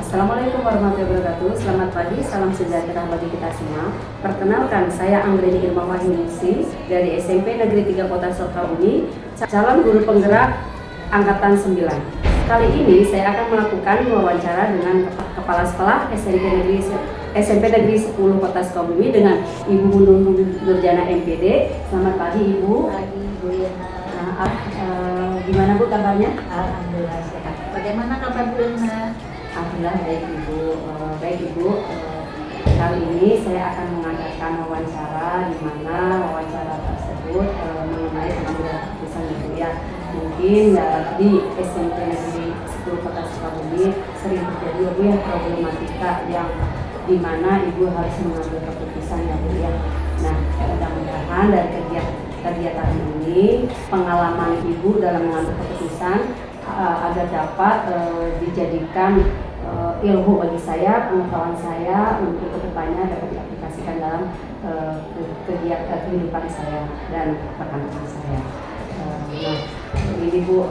Assalamualaikum warahmatullahi wabarakatuh. Selamat pagi, salam sejahtera bagi kita semua. Perkenalkan, saya Anggreni Irma Wahyuningsi dari SMP Negeri 3 Kota Sukabumi, calon guru penggerak Angkatan 9. Kali ini saya akan melakukan wawancara dengan Kepala Sekolah SMP Negeri 10 Kota Sukabumi dengan Ibu Nurjana MPD. Selamat pagi Ibu. Pagi Bu Yana. Gimana Bu kabarnya? Alhamdulillah sehat. Bagaimana kabar Bu Yana? Alhamdulillah baik Ibu. Baik Ibu. Kali ini saya akan mengadakan wawancara di mana wawancara tersebut mengenai pengambilan keputusan Ibu ya. Mungkin di SMP Negeri 10 Kota Sukabumi sering terjadi Ibu ya problematika yang di mana Ibu harus mengambil keputusan ya Bu ya. Nah, mudah-mudahan dari kegiatan ini pengalaman Ibu dalam mengambil keputusan agar dapat dijadikan ilmu bagi saya, pengetahuan saya untuk kedepannya dapat diaplikasikan dalam kehidupan saya dan rekan-rekan saya. Nah, ini Bu,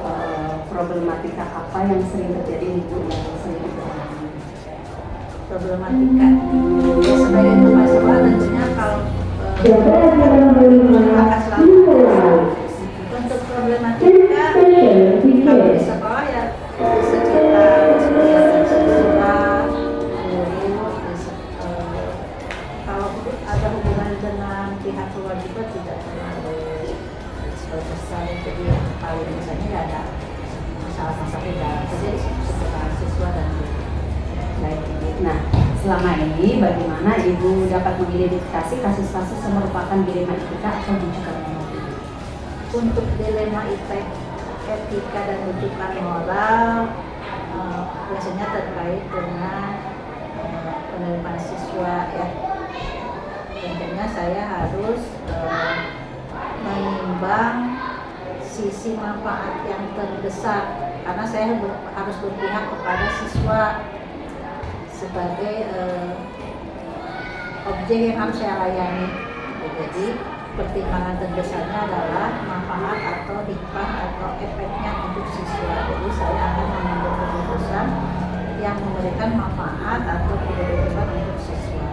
problematika apa yang sering terjadi Ibu yang sering terjadi? Problematika sebagai kepala sekolah tentunya kalau untuk problematika kalau di sekolah ya sekitar siswa, guru, kalau ada hubungan dengan pihak kewajiban tidak terlalu besar, jadi yang paling misalnya tidak ada masalah-masalah tidak terjadi sekitar siswa dan guru. Baik, Ibu. Nah, selama ini bagaimana Ibu dapat mengidentifikasi kasus-kasus yang merupakan dilema etika atau rujukan moral? Untuk dilema etika dan rujukan moral biasanya terkait dengan penerimaan siswa ya. Tentunya saya harus menimbang sisi manfaat yang terbesar karena saya harus berpihak kepada siswa sebagai objek yang harus saya layani. Jadi pertimbangan terbesarnya adalah manfaat atau hikmah atau efeknya untuk siswa. Jadi saya akan mengambil keputusan yang memberikan manfaat atau keuntungan untuk siswa.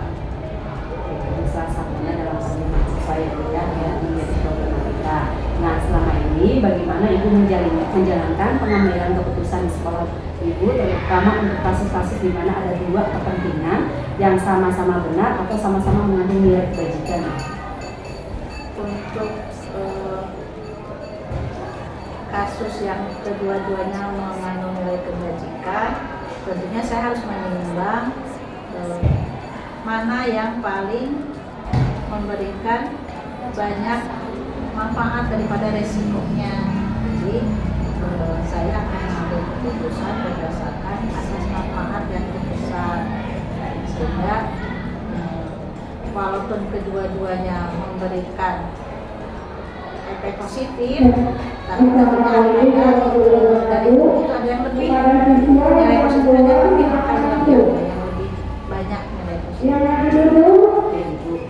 Jadi salah satunya dalam hal siswa ya menjadi problematika. Nah, selama ini bagaimana Ibu menjalankan pengambilan keputusan di sekolah Ibu, terutama untuk kasus-kasus di mana ada dua kepentingan yang sama-sama benar atau sama-sama mengandung nilai kebajikan? Untuk kasus yang kedua-duanya mengandung nilai kebajikan, tentunya saya harus menimbang mana yang paling memberikan banyak manfaat daripada resikonya. Jadi saya akan mengambil keputusan berdasarkan asas manfaat yang terbesar, sehingga walaupun kedua-duanya memberikan efek positif, tapi tentunya dari itu ada yang lebih nilai positif, ada yang lebih akan yang lebih banyak nilai positif.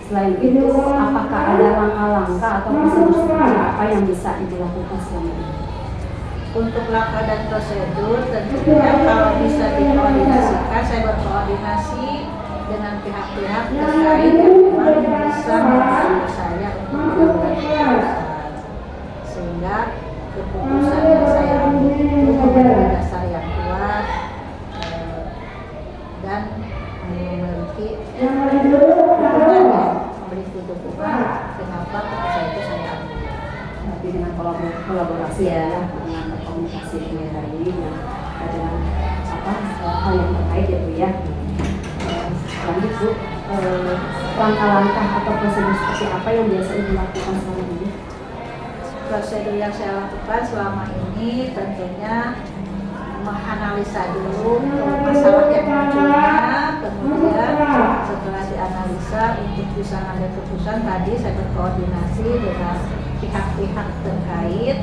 Selain itu, apakah ada langkah-langkah atau prosedur seperti apa yang bisa Ibu lakukan selama ini? Untuk langkah dan prosedur tentunya kalau bisa dikoordinasikan, saya berkoordinasi dengan pihak-pihak terkait yang memang bisa membantu saya untuk mengambil keputusan, sehingga keputusan yang saya ambil itu memiliki dasar yang kuat dan memiliki dukungan kenapa keputusan itu saya ambil. Tapi dengan kolaborasi ya, dengan komunikasi tadi dengan hal yang terkait ya Bu ya. Lanjut Bu, langkah-langkah atau prosedur seperti apa yang biasa dilakukan selama ini? Prosedur yang saya lakukan selama ini tentunya menganalisa dulu masalah yang munculnya, kemudian setelah dianalisa untuk bisa mengambil keputusan tadi saya berkoordinasi dengan pihak-pihak terkait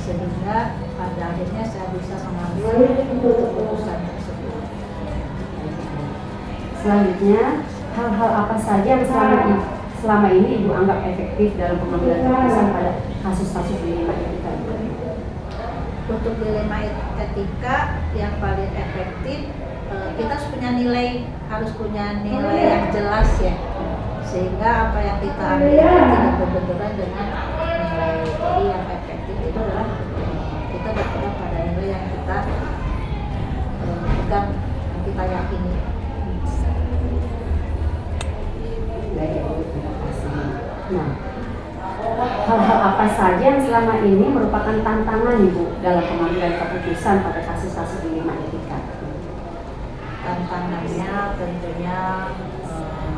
sehingga pada akhirnya saya bisa mengambil keputusan tersebut. Selanjutnya, hal-hal apa saja yang selama ini Ibu anggap efektif dalam pengambilan keputusan pada kasus-kasus dilema etika? Untuk dilema etika yang paling efektif kita harus punya nilai yang jelas ya, sehingga apa yang kita ambil itu tidak berbenturan dengan nilai. Jadi yang efektif itu adalah kita berpegang pada nilai yang kita pegang, yang kita yakini. Baik, Ibu, terima kasih. Nah, hal-hal apa saja yang selama ini merupakan tantangan Ibu dalam pengambilan keputusan pada kasus-kasus dilema etika? Tantangannya tentunya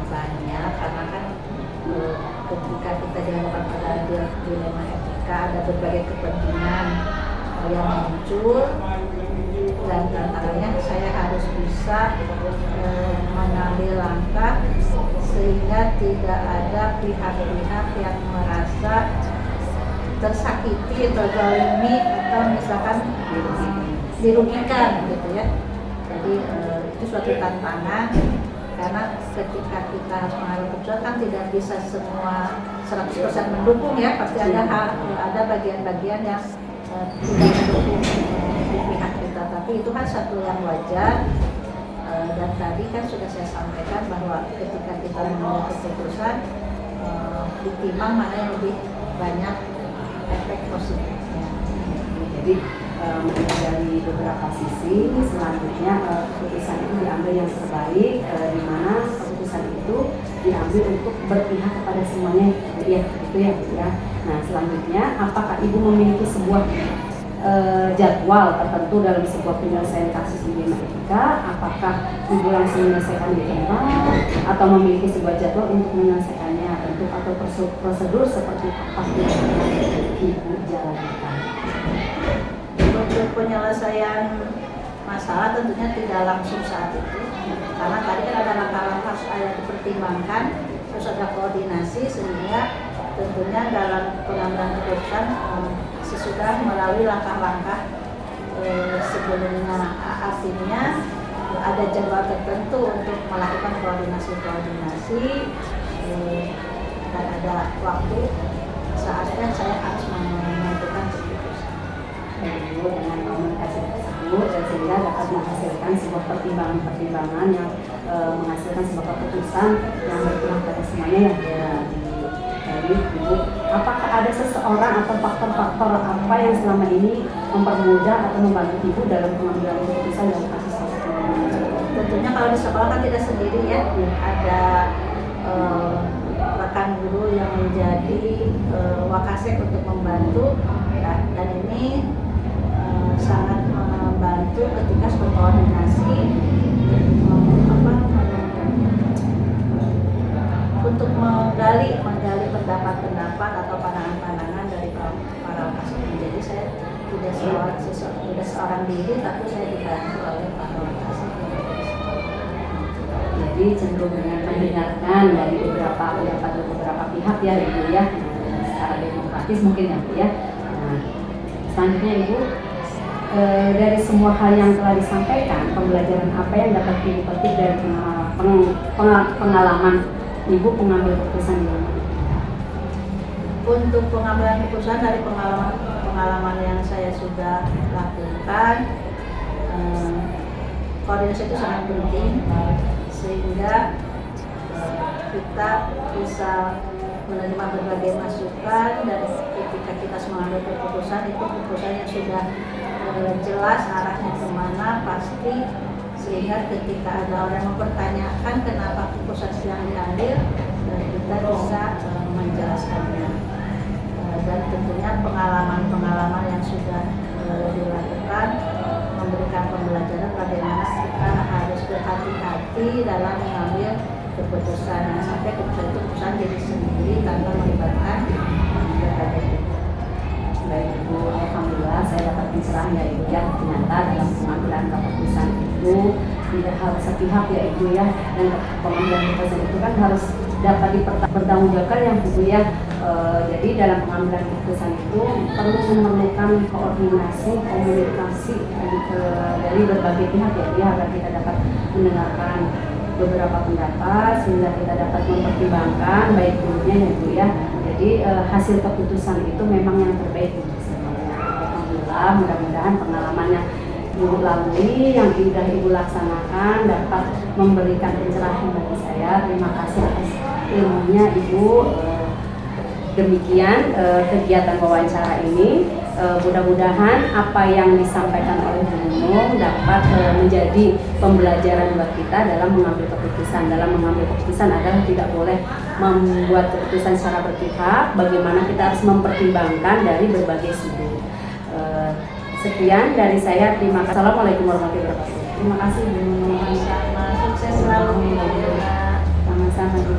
banyak, karena kan ketika kita dihadapkan pada dilema etika ada berbagai kepentingan yang muncul, dan tantangannya saya harus bisa mengambil langkah sehingga tidak ada pihak-pihak yang merasa tersakiti atau zalimi atau misalkan dirugikan gitu ya. Jadi itu suatu tantangan, karena ketika kita harus mengambil keputusan kan tidak bisa semua 100% mendukung ya, pasti ada bagian-bagian yang tidak mendukung di pihak kita, tapi itu kan satu yang wajar. Dan tadi kan sudah saya sampaikan bahwa ketika kita mengambil keputusan ditimbang mana yang lebih banyak efek positifnya. Jadi dari beberapa sisi, selanjutnya keputusan itu diambil yang terbaik, di mana keputusan itu diambil untuk berpihak kepada semuanya, ya itu ya Bu ya. Nah selanjutnya, apakah Ibu memiliki sebuah jadwal tertentu dalam sebuah penyelesaian kasus dilema etika? Apakah Ibu langsung menyelesaikan di tempat atau memiliki sebuah jadwal untuk menyelesaikannya? Bentuk atau prosedur seperti apa yang Ibu jalankan? Untuk penyelesaian masalah tentunya tidak langsung saat itu, karena tadi kan ada langkah-langkah yang dipertimbangkan, terus ada koordinasi, sehingga tentunya dalam pengambilan keputusan sesudah melalui langkah-langkah sebelumnya. Artinya ada jadwal tertentu untuk melakukan koordinasi dan ada waktu saatnya saya harus menentukan keputusan. Ibu dengan komunikasi tersebut sehingga dapat menghasilkan sebuah pertimbangan yang menghasilkan sebuah keputusan yang berpihak pada semuanya ya. Jadi Ibu, apakah ada seseorang atau faktor-faktor apa yang selama ini mempermudah atau membantu Ibu dalam pengambilan keputusan dalam kasus-kasus ini? Tentunya kalau di sekolah kan tidak sendiri ya, ada rekan guru yang menjadi wakasek untuk membantu, dan ini sangat membantu ketika berkoordinasi untuk menggali pendapat atau pandangan-pandangan dari para wakasek. Jadi saya tidak seorang diri, tapi saya dibantu oleh para wakasek. Jadi cenderung dengan mendengarkan dari beberapa pihak ya Ibu ya, secara demokratis mungkin ya Bu ya. Nah, selanjutnya Ibu, dari semua hal yang telah disampaikan, pembelajaran apa yang dapat Ibu petik dari pengalaman Ibu pengambil keputusan di rumah? Untuk pengambilan keputusan dari pengalaman yang saya sudah lakukan, koordinasi itu sangat penting, sehingga kita bisa menerima berbagai masukan, dan ketika kita mengambil keputusan itu keputusan yang sudah jelas arahnya kemana pasti, sehingga ketika ada orang yang mempertanyakan kenapa keputusan yang diambil, kita bisa menjelaskannya. Dan tentunya pengalaman yang sudah dilakukan memberikan pembelajaran bagaimana kita harus berhati-hati dalam mengambil keputusan, yang sampai keputusan diri sendiri tanpa melibatkan berbagai pihak. Baik Ibu, alhamdulillah saya dapat pencerahan ya Ibu ya. Ternyata dalam pengambilan keputusan itu tidak harus sepihak ya Ibu ya, dan pengambilan keputusan itu kan harus dapat dipertanggungjawabkan ya Ibu ya. Jadi dalam pengambilan keputusan itu perlu memerlukan koordinasi, komunikasi dari berbagai pihak ya Ibu ya, agar kita dapat mendengarkan beberapa pendapat sehingga kita dapat mempertimbangkan baik buruknya ya Bu ya. Jadi hasil keputusan itu memang yang terbaik untuk semuanya. Alhamdulillah, mudah-mudahan pengalaman yang Ibu lalui, yang sudah Ibu laksanakan dapat memberikan pencerahan bagi saya. Terima kasih atas ilmunya Ibu. Demikian kegiatan wawancara ini. Mudah-mudahan apa yang disampaikan oleh Bu Nunung dapat menjadi pembelajaran buat kita dalam mengambil keputusan. Dalam mengambil keputusan adalah tidak boleh membuat keputusan secara berpihak. Bagaimana kita harus mempertimbangkan dari berbagai sudut. Sekian dari saya. Terima kasih. Assalamualaikum warahmatullahi wabarakatuh. Terima kasih Bu Nunung. Sama, sukses selalu. Sama-sama Bu.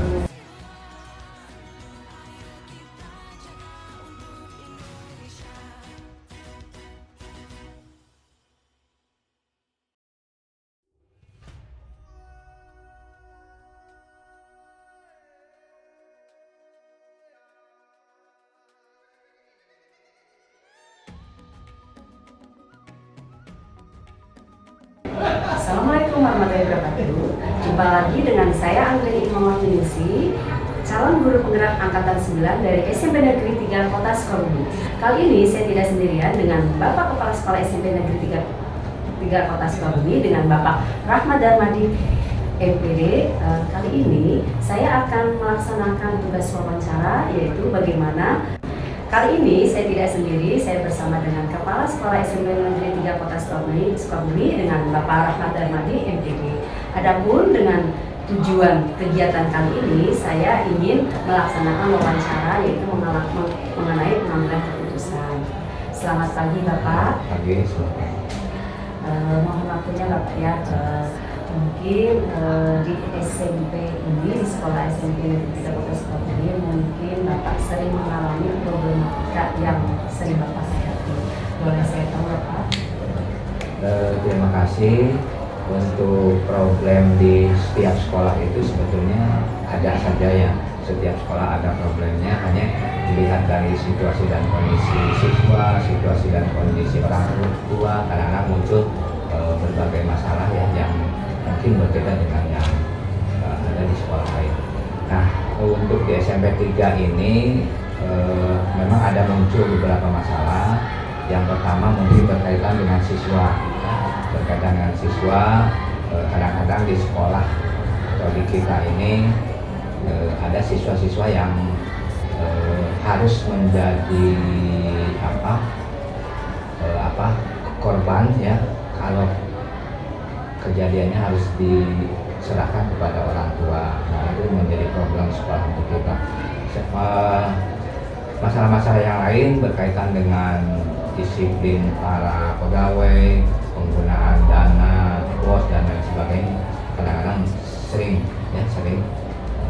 Assalamualaikum warahmatullahi wabarakatuh. Jumpa lagi dengan saya Anggeni Imamatunusi, calon guru penggerak angkatan 9 dari SMP Negeri 3 Kota Sukabumi. Kali ini saya tidak sendirian dengan Bapak Kepala Sekolah SMP Negeri 3 Kota Sukabumi dengan Bapak Rahmat Darmadi MPD. Kali ini saya akan melaksanakan tugas wawancara, yaitu bagaimana. Kali ini saya tidak sendiri, saya bersama dengan Kepala Sekolah SMP Negeri 3 Kota Sukabumi dengan Bapak Rahmat Darmadi MPD. Adapun dengan tujuan kegiatan kali ini, saya ingin melaksanakan wawancara, yaitu mengenai pengambilan keputusan. Selamat pagi Bapak. Pagi, selamat. Mohon waktunya Bapak ya. Mungkin di SMP ini, di sekolah SMP Negeri 3 Kota Sukabumi, mungkin Bapak sering mengalami problematika yang sering Bapak hadapi. Boleh saya tahu Bapak? Terima kasih. Untuk problem di setiap sekolah itu sebetulnya ada saja ya. Setiap sekolah ada problemnya, hanya dilihat dari situasi dan kondisi siswa, situasi dan kondisi orang tua. Kadang-kadang muncul berbagai masalah ya yang mungkin berbeda dengan yang ada di sekolah lain. Nah, untuk di SMP 3 ini memang ada muncul beberapa masalah. Yang pertama mungkin berkaitan dengan siswa. Berkaitan dengan siswa, kadang-kadang di sekolah atau di kita ini ada siswa-siswa yang harus menjadi korban ya, kalau kejadiannya harus diserahkan kepada orang tua. Nah, itu menjadi problem sekolah untuk kita. Masalah-masalah yang lain berkaitan dengan disiplin para pegawai, penggunaan dana, bos dan lain sebagainya, kadang-kadang sering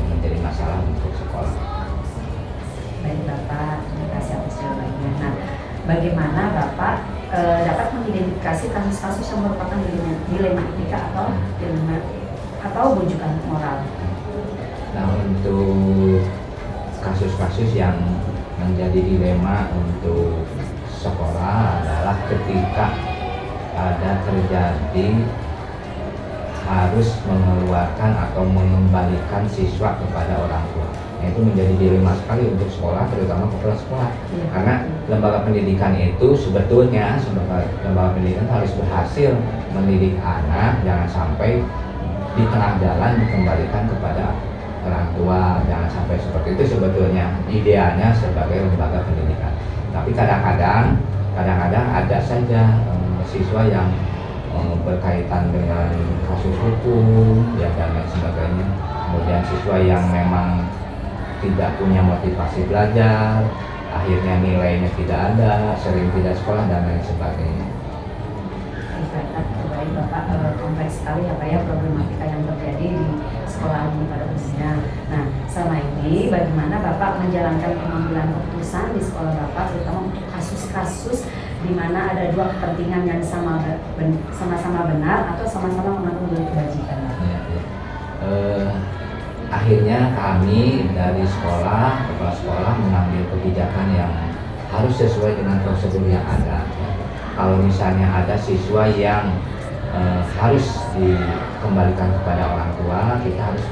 menjadi masalah untuk sekolah. Baik Bapak, terima kasih atas jawabannya. Nah, bagaimana Bapak dapat mengidentifikasi kasus-kasus yang merupakan dilema etika atau bujukan moral? Nah, untuk kasus-kasus yang menjadi dilema untuk sekolah adalah ketika ada terjadi harus mengeluarkan atau mengembalikan siswa kepada orang tua. Nah, itu menjadi dilema sekali untuk sekolah, terutama kepala sekolah. Ya. Karena lembaga pendidikan itu sebetulnya lembaga pendidikan harus berhasil mendidik anak, jangan sampai di tengah jalan dikembalikan kepada orang tua. Jangan sampai seperti itu sebetulnya idealnya sebagai lembaga pendidikan. Tapi kadang-kadang ada saja siswa yang berkaitan dengan kasus hukum ya dan lain sebagainya. Kemudian siswa yang memang tidak punya motivasi belajar, akhirnya nilainya tidak ada, sering tidak sekolah dan lain sebagainya. Baik Bapak, kompleks sekali apa ya problematika yang terjadi di sekolah ini pada umumnya. Nah, selama ini bagaimana Bapak menjalankan pengambilan keputusan di sekolah Bapak, terutama untuk kasus-kasus di mana ada dua kepentingan yang sama-sama benar atau sama-sama mengandung kebajikan? Akhirnya kami dari sekolah, kepala sekolah mengambil kebijakan yang harus sesuai dengan prosedur yang ada. Kalau misalnya ada siswa yang harus dikembalikan kepada orang tua, kita harus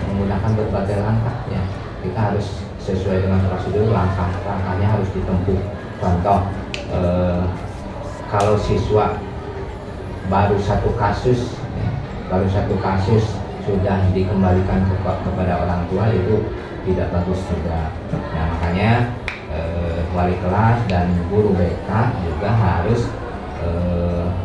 menggunakan berbagai langkah ya. Kita harus sesuai dengan prosedur, langkahnya harus ditempuh. Contoh, kalau siswa baru satu kasus ya, sudah dikembalikan kepada orang tua, itu tidak bagus juga. Nah, makanya wali kelas dan guru BK juga harus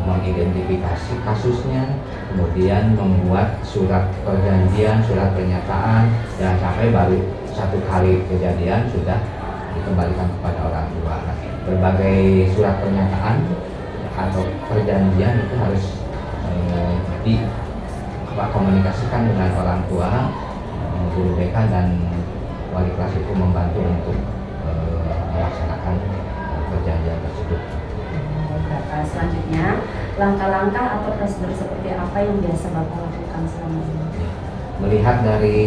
mengidentifikasi kasusnya, kemudian membuat surat perjanjian, surat pernyataan. Jangan sampai baru satu kali kejadian sudah dikembalikan kepada orang tua. Nah, berbagai surat pernyataan atau perjanjian itu harus dikomunikasikan dengan orang tua, guru BK dan wali kelas itu membantu untuk melaksanakan perjanjian tersebut. Selanjutnya, langkah-langkah atau prosedur seperti apa yang biasa Bapak lakukan selama ini? Melihat dari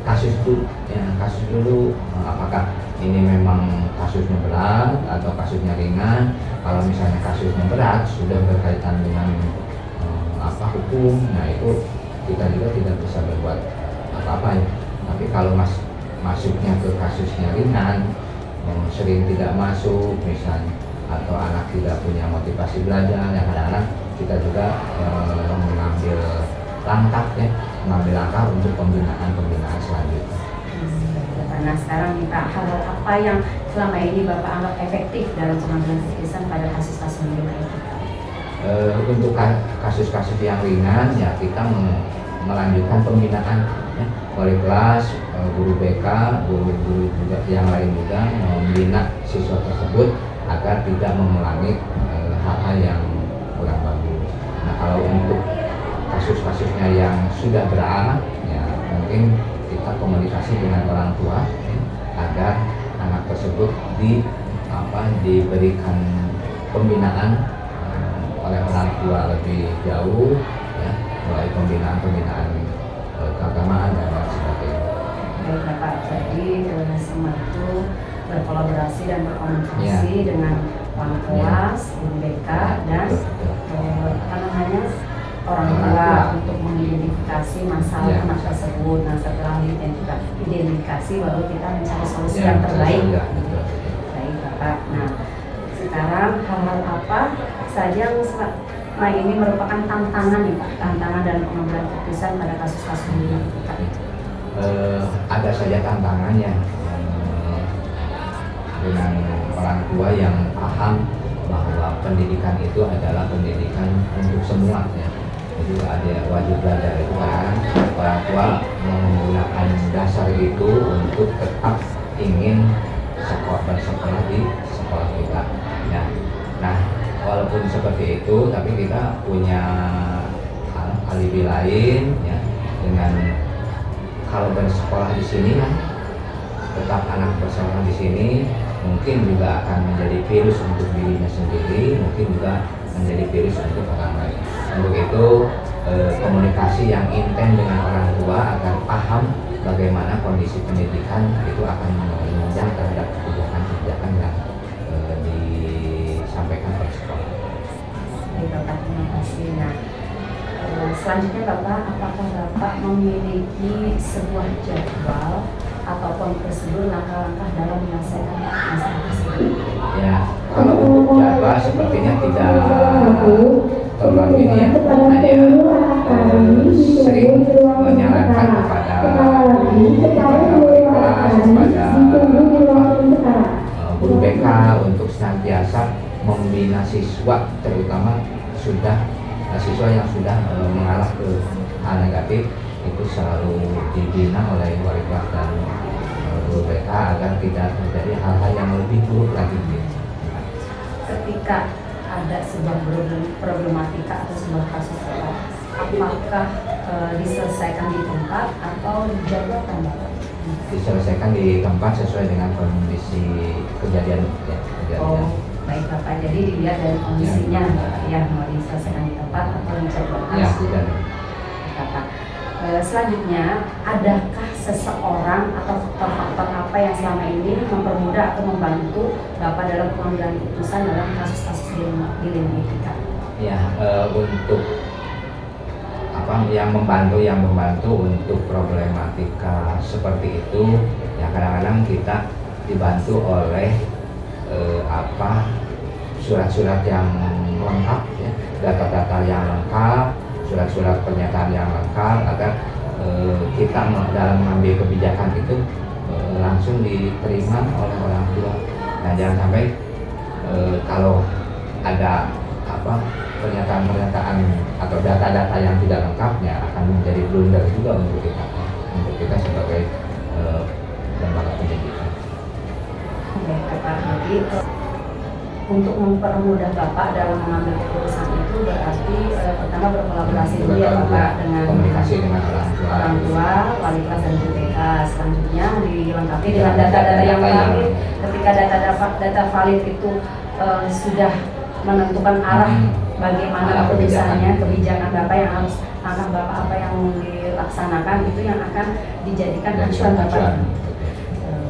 kasus itu, ya, kasus dulu, apakah ini memang kasusnya berat atau kasusnya ringan. Kalau misalnya kasusnya berat, sudah berkaitan dengan hukum, nah itu kita juga tidak bisa berbuat apa-apa ya. Tapi kalau masuknya ke kasusnya ringan, sering tidak masuk misalnya, atau anak tidak punya motivasi belajar, ya kadang-kadang kita juga mengambil langkah untuk pembinaan selanjutnya. Nah, sekarang nih Pak, hal apa yang selama ini Bapak anggap efektif dalam pengambilan keputusan pada kasus-kasus yang lain? Untuk kasus-kasus yang ringan, ya kita melanjutkan pembinaan ya, wali kelas, guru BK, guru-guru juga yang lain juga membina siswa tersebut agar tidak mengulangi hal-hal yang kurang bagus. Nah, kalau untuk kasus-kasusnya yang sudah berat, ya mungkin kita komunikasi dengan orang tua ya, agar anak tersebut diberikan pembinaan oleh orang tua lebih jauh ya, mulai pembinaan keagamaan dan lain sebagainya. Baik Bapak, jadi semua itu berkolaborasi dan berkomunikasi dengan wali kelas, guru BK dan orang tua untuk mengidentifikasi masalah anak tersebut. Nah, setelah diidentifikasi baru kita mencari solusi yang terbaik. Baik Bapak. Nah, sekarang hal-hal apa saja yang selama ini merupakan tantangan nih Pak, tantangan dalam pengambilan keputusan pada kasus-kasus ini Pak? Ada saja tantangannya dengan orang tua yang paham bahwa pendidikan itu adalah pendidikan untuk semua ya. Jadi ada wajib belajar itu kan orang tua menggunakan dasar itu untuk tetap ingin bersekolah di sekolah kita ya. Nah, walaupun seperti itu, tapi kita punya alibi lain ya, dengan kalau bersekolah di sini kan tetap anak bersekolah di sini mungkin juga akan menjadi virus untuk dirinya sendiri, mungkin juga menjadi virus untuk orang lain. Untuk itu komunikasi yang intens dengan orang tua agar paham bagaimana kondisi pendidikan itu akan menunjang terhadap kebijakan yang disampaikan oleh sekolah. Baik Bapak, terima kasih. Nah, selanjutnya Bapak, apakah Bapak memiliki sebuah jadwal ataupun prosedur langkah-langkah dalam menyelesaikan masalah tersebut? Ya, kalau untuk jadwal sepertinya tidak terlalu ini ya, hanya sering menyarankan kepada wali kelas, kepada guru BK untuk senantiasa membina siswa, terutama siswa yang sudah mengarah ke hal negatif, itu selalu dibina oleh wali kelas dan guru BK agar tidak terjadi hal-hal yang lebih buruk lagi. Ketika ada sebuah problematika atau sebuah kasus sekolah, apakah diselesaikan di tempat atau dijadwalkan Bapak? Diselesaikan di tempat sesuai dengan kondisi kejadian ya, Oh, baik Bapak, jadi dilihat dari kondisinya ya, mau diselesaikan di tempat atau dijadwalkan. Ya, tidak. Bapak. Selanjutnya, adakah seseorang atau faktor-faktor apa yang selama ini mempermudah atau membantu Bapak dalam pengambilan keputusan dalam kasus-kasus dilematika? Ya, untuk yang membantu untuk problematika seperti itu, ya kadang-kadang kita dibantu oleh surat-surat yang lengkap, ya, data-data yang lengkap, surat-surat pernyataan yang lengkap agar kita dalam mengambil kebijakan itu langsung diterima oleh orang tua. Nah, jangan sampai kalau ada pernyataan-pernyataan atau data-data yang tidak lengkapnya akan menjadi blunder juga untuk kita sebagai lembaga pendidikan. Bapak, jadi untuk mempermudah Bapak dalam mengambil keputusan itu berarti pertama berkolaborasi dulu ya Bapak dengan komunikasi dengan orang tua, wali kelas dan TK. Selanjutnya dilengkapi dengan data-data yang valid. Ketika data valid itu sudah menentukan arah bagaimana keputusannya, kebijakan Bapak yang harus langkah Bapak apa yang dilaksanakan itu yang akan dijadikan acuan Bapak.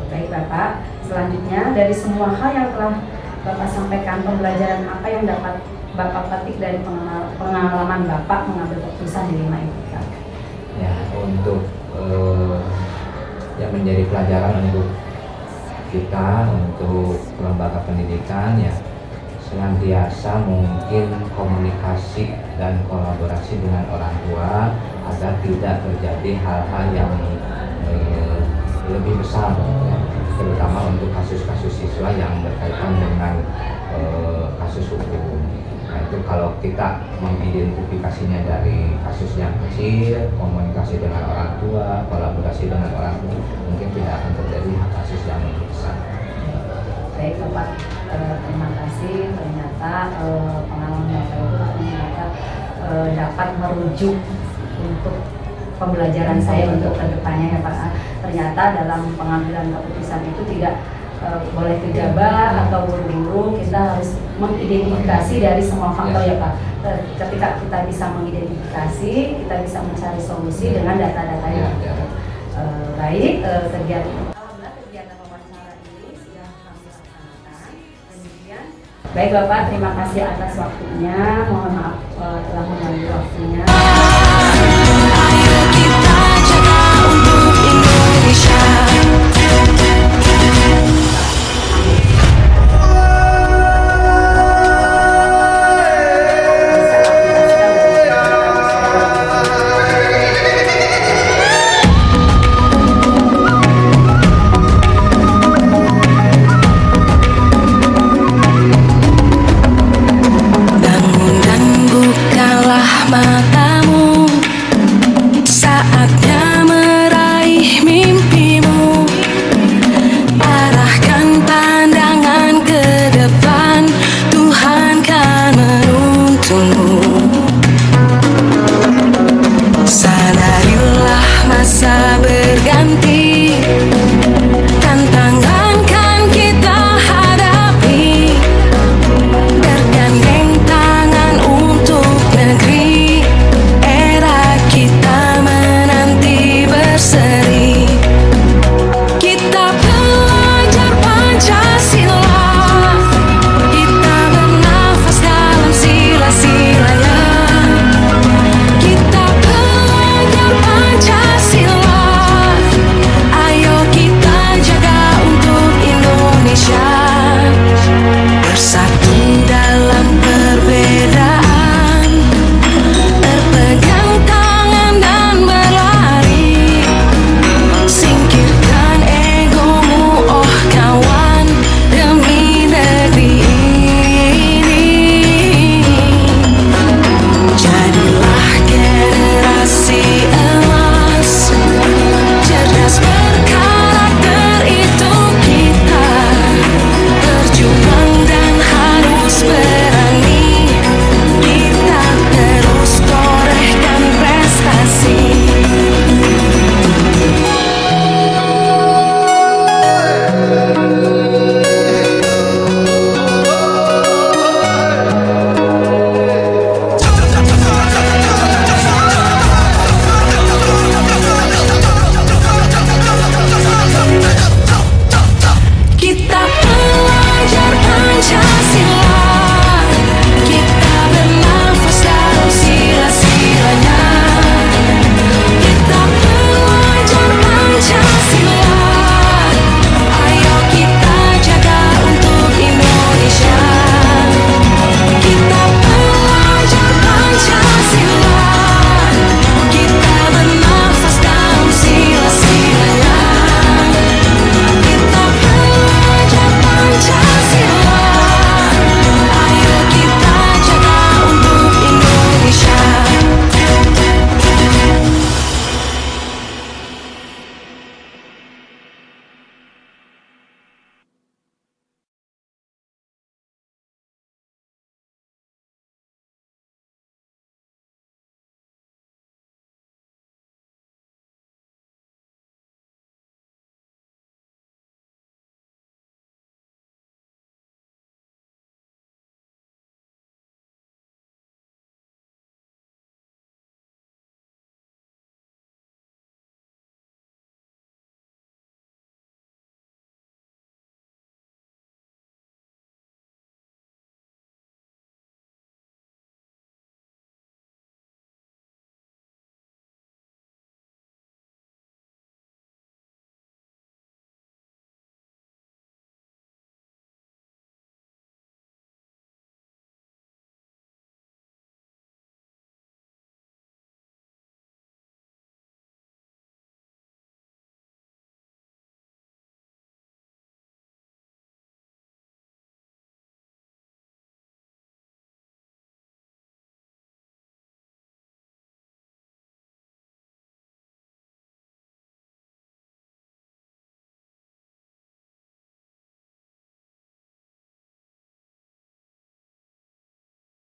Baik Bapak, selanjutnya dari semua hal yang telah Bapak sampaikan, pembelajaran apa yang dapat Bapak petik dari pengalaman Bapak mengambil keputusan di 5 IPK? Ya, untuk yang menjadi pelajaran untuk kita, untuk lembaga pendidikan, ya senantiasa mungkin komunikasi dan kolaborasi dengan orang tua agar tidak terjadi hal-hal yang lebih besar, ya, terutama untuk kasus-kasus siswa yang berkaitan dengan kasus hukum. Nah, itu kalau kita mengidentifikasinya dari kasus yang kecil, komunikasi dengan orang tua, kolaborasi dengan orang tua, mungkin tidak akan terjadi kasus yang lebih besar. Baik Bapak, terima kasih. Ternyata pengalaman Bapak itu ternyata dapat merujuk untuk pembelajaran saya untuk kedepannya ya Pak. Ternyata dalam pengambilan keputusan itu tidak boleh gegabah atau buru-buru, kita harus mengidentifikasi dari semua faktor ya Pak. Ketika kita bisa mengidentifikasi, kita bisa mencari solusi dengan data-data yang baik. Kegiatan wawancara ini sudah kami laksanakan. Kemudian, baik Bapak, terima kasih atas waktunya. Mohon maaf telah mengganggu waktunya.